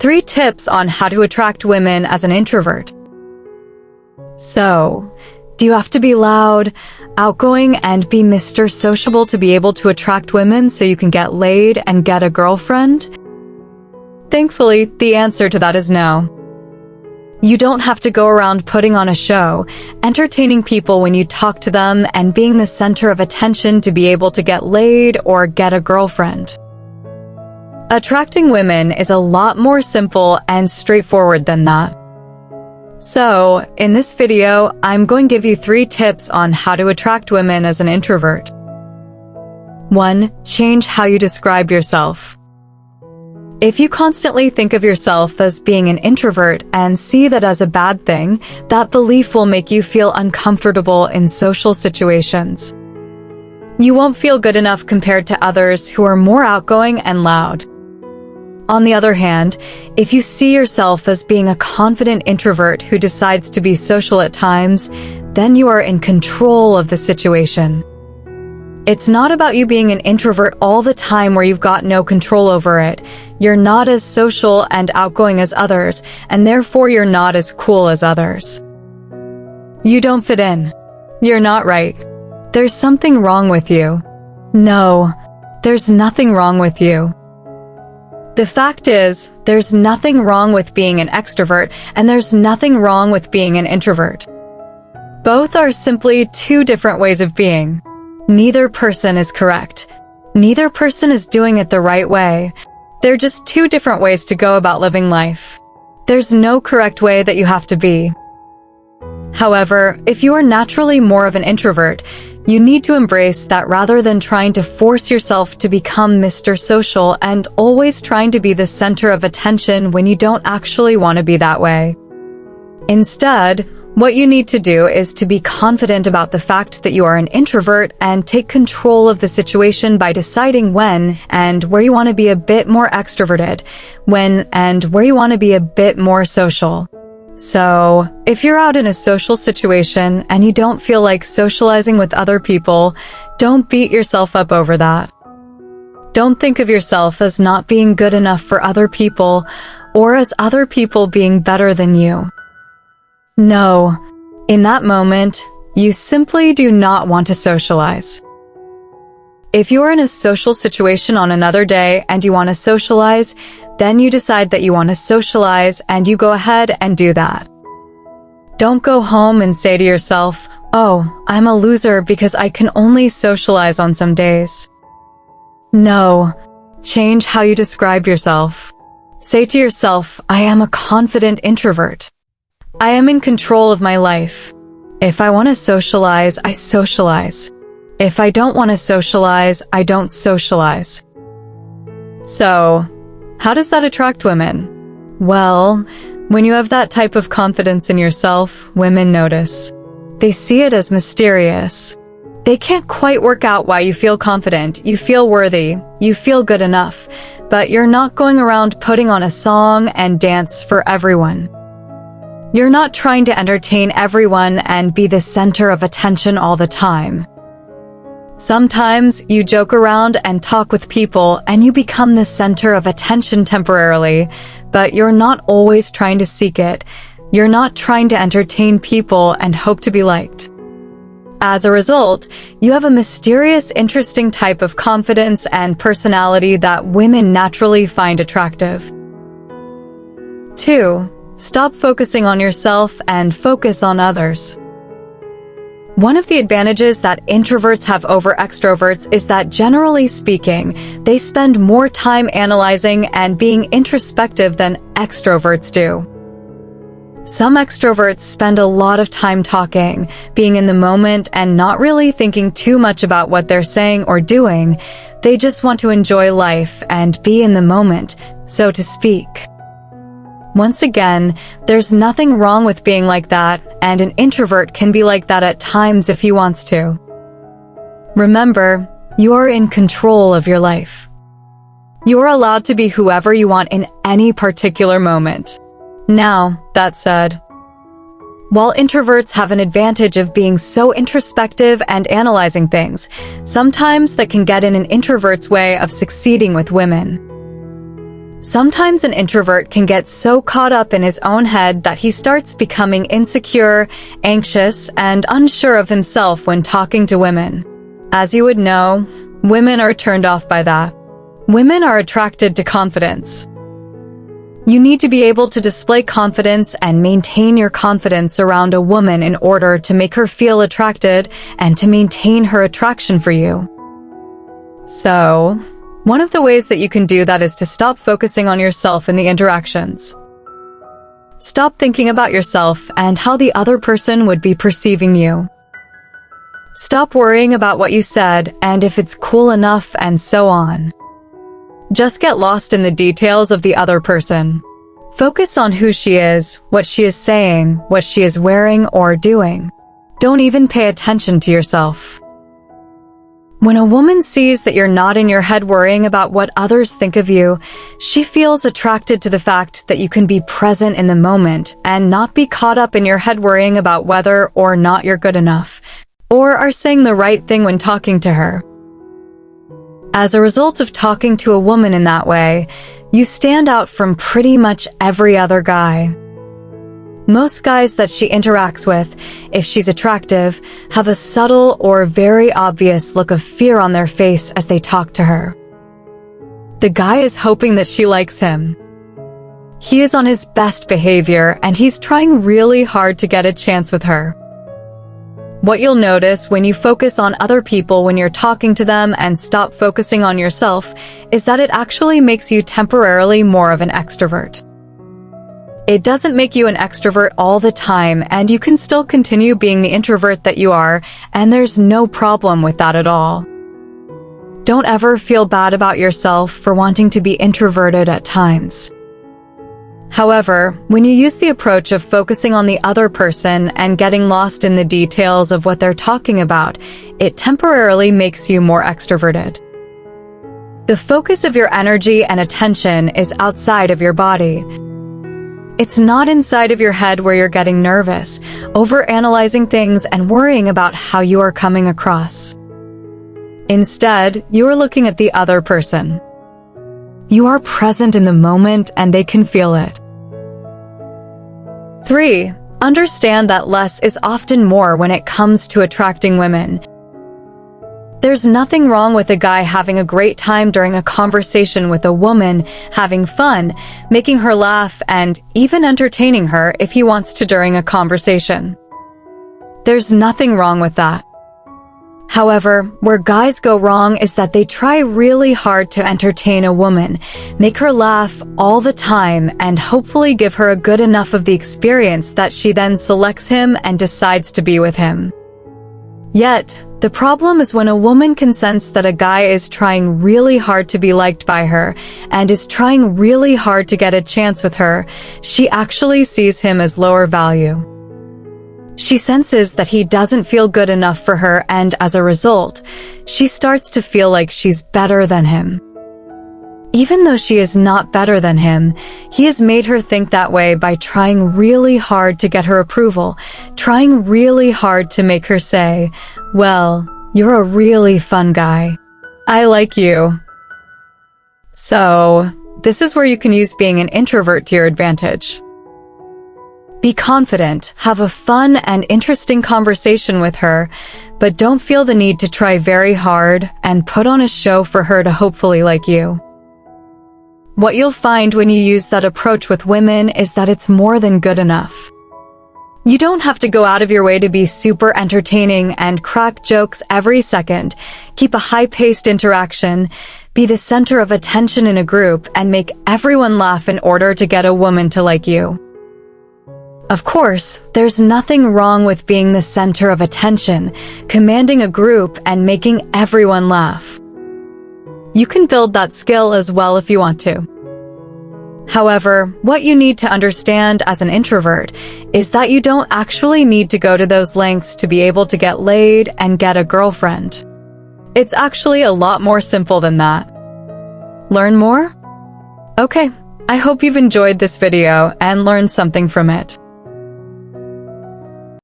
3 tips on how to attract women as an introvert. So, do you have to be loud, outgoing, and be Mr. Sociable to be able to attract women so you can get laid and get a girlfriend? Thankfully, the answer to that is no. You don't have to go around putting on a show, entertaining people when you talk to them, and being the center of attention to be able to get laid or get a girlfriend. Attracting women is a lot more simple and straightforward than that. So, in this video, I'm going to give you 3 tips on how to attract women as an introvert. 1. Change how you describe yourself. If you constantly think of yourself as being an introvert and see that as a bad thing, that belief will make you feel uncomfortable in social situations. You won't feel good enough compared to others who are more outgoing and loud. On the other hand, if you see yourself as being a confident introvert who decides to be social at times, then you are in control of the situation. It's not about you being an introvert all the time where you've got no control over it. You're not as social and outgoing as others, and therefore you're not as cool as others. You don't fit in. You're not right. There's something wrong with you. No, there's nothing wrong with you. The fact is, there's nothing wrong with being an extrovert, and there's nothing wrong with being an introvert. Both are simply 2 different ways of being. Neither person is correct. Neither person is doing it the right way. They're just 2 different ways to go about living life. There's no correct way that you have to be. However, if you are naturally more of an introvert, you need to embrace that rather than trying to force yourself to become Mr. Social and always trying to be the center of attention when you don't actually want to be that way. Instead, what you need to do is to be confident about the fact that you are an introvert and take control of the situation by deciding when and where you want to be a bit more extroverted, when and where you want to be a bit more social. So, if you're out in a social situation and you don't feel like socializing with other people, don't beat yourself up over that. Don't think of yourself as not being good enough for other people or as other people being better than you. No, in that moment, you simply do not want to socialize. If you are in a social situation on another day and you want to socialize, then you decide that you want to socialize and you go ahead and do that. Don't go home and say to yourself, "Oh, I'm a loser because I can only socialize on some days." No, change how you describe yourself. Say to yourself, "I am a confident introvert. I am in control of my life. If I want to socialize, I socialize. If I don't want to socialize, I don't socialize." So, how does that attract women? Well, when you have that type of confidence in yourself, women notice. They see it as mysterious. They can't quite work out why you feel confident, you feel worthy, you feel good enough, but you're not going around putting on a song and dance for everyone. You're not trying to entertain everyone and be the center of attention all the time. Sometimes you joke around and talk with people and you become the center of attention temporarily, but you're not always trying to seek it. You're not trying to entertain people and hope to be liked. As a result, you have a mysterious, interesting type of confidence and personality that women naturally find attractive. 2. Stop focusing on yourself and focus on others. One of the advantages that introverts have over extroverts is that, generally speaking, they spend more time analyzing and being introspective than extroverts do. Some extroverts spend a lot of time talking, being in the moment and not really thinking too much about what they're saying or doing. They just want to enjoy life and be in the moment, so to speak. Once again, there's nothing wrong with being like that, and an introvert can be like that at times if he wants to. Remember, you are in control of your life. You are allowed to be whoever you want in any particular moment. Now, that said, while introverts have an advantage of being so introspective and analyzing things, sometimes that can get in an introvert's way of succeeding with women. Sometimes an introvert can get so caught up in his own head that he starts becoming insecure, anxious, and unsure of himself when talking to women. As you would know, women are turned off by that. Women are attracted to confidence. You need to be able to display confidence and maintain your confidence around a woman in order to make her feel attracted and to maintain her attraction for you. So, one of the ways that you can do that is to stop focusing on yourself in the interactions. Stop thinking about yourself and how the other person would be perceiving you. Stop worrying about what you said and if it's cool enough and so on. Just get lost in the details of the other person. Focus on who she is, what she is saying, what she is wearing or doing. Don't even pay attention to yourself. When a woman sees that you're not in your head worrying about what others think of you, she feels attracted to the fact that you can be present in the moment and not be caught up in your head worrying about whether or not you're good enough, or are saying the right thing when talking to her. As a result of talking to a woman in that way, you stand out from pretty much every other guy. Most guys that she interacts with, if she's attractive, have a subtle or very obvious look of fear on their face as they talk to her. The guy is hoping that she likes him. He is on his best behavior and he's trying really hard to get a chance with her. What you'll notice when you focus on other people when you're talking to them and stop focusing on yourself is that it actually makes you temporarily more of an extrovert. It doesn't make you an extrovert all the time, and you can still continue being the introvert that you are, and there's no problem with that at all. Don't ever feel bad about yourself for wanting to be introverted at times. However, when you use the approach of focusing on the other person and getting lost in the details of what they're talking about, it temporarily makes you more extroverted. The focus of your energy and attention is outside of your body. It's not inside of your head where you're getting nervous, overanalyzing things and worrying about how you are coming across. Instead, you are looking at the other person. You are present in the moment and they can feel it. 3. Understand that less is often more when it comes to attracting women. There's nothing wrong with a guy having a great time during a conversation with a woman, having fun, making her laugh, and even entertaining her if he wants to during a conversation. There's nothing wrong with that. However, where guys go wrong is that they try really hard to entertain a woman, make her laugh all the time, and hopefully give her a good enough of the experience that she then selects him and decides to be with him. Yet, the problem is when a woman can sense that a guy is trying really hard to be liked by her and is trying really hard to get a chance with her, she actually sees him as lower value. She senses that he doesn't feel good enough for her, and as a result, she starts to feel like she's better than him. Even though she is not better than him, he has made her think that way by trying really hard to get her approval, trying really hard to make her say, "Well, you're a really fun guy. I like you." So, this is where you can use being an introvert to your advantage. Be confident, have a fun and interesting conversation with her, but don't feel the need to try very hard and put on a show for her to hopefully like you. What you'll find when you use that approach with women is that it's more than good enough. You don't have to go out of your way to be super entertaining and crack jokes every second, keep a high-paced interaction, be the center of attention in a group, and make everyone laugh in order to get a woman to like you. Of course, there's nothing wrong with being the center of attention, commanding a group, and making everyone laugh. You can build that skill as well if you want to. However, what you need to understand as an introvert is that you don't actually need to go to those lengths to be able to get laid and get a girlfriend. It's actually a lot more simple than that. Learn more? Okay, I hope you've enjoyed this video and learned something from it.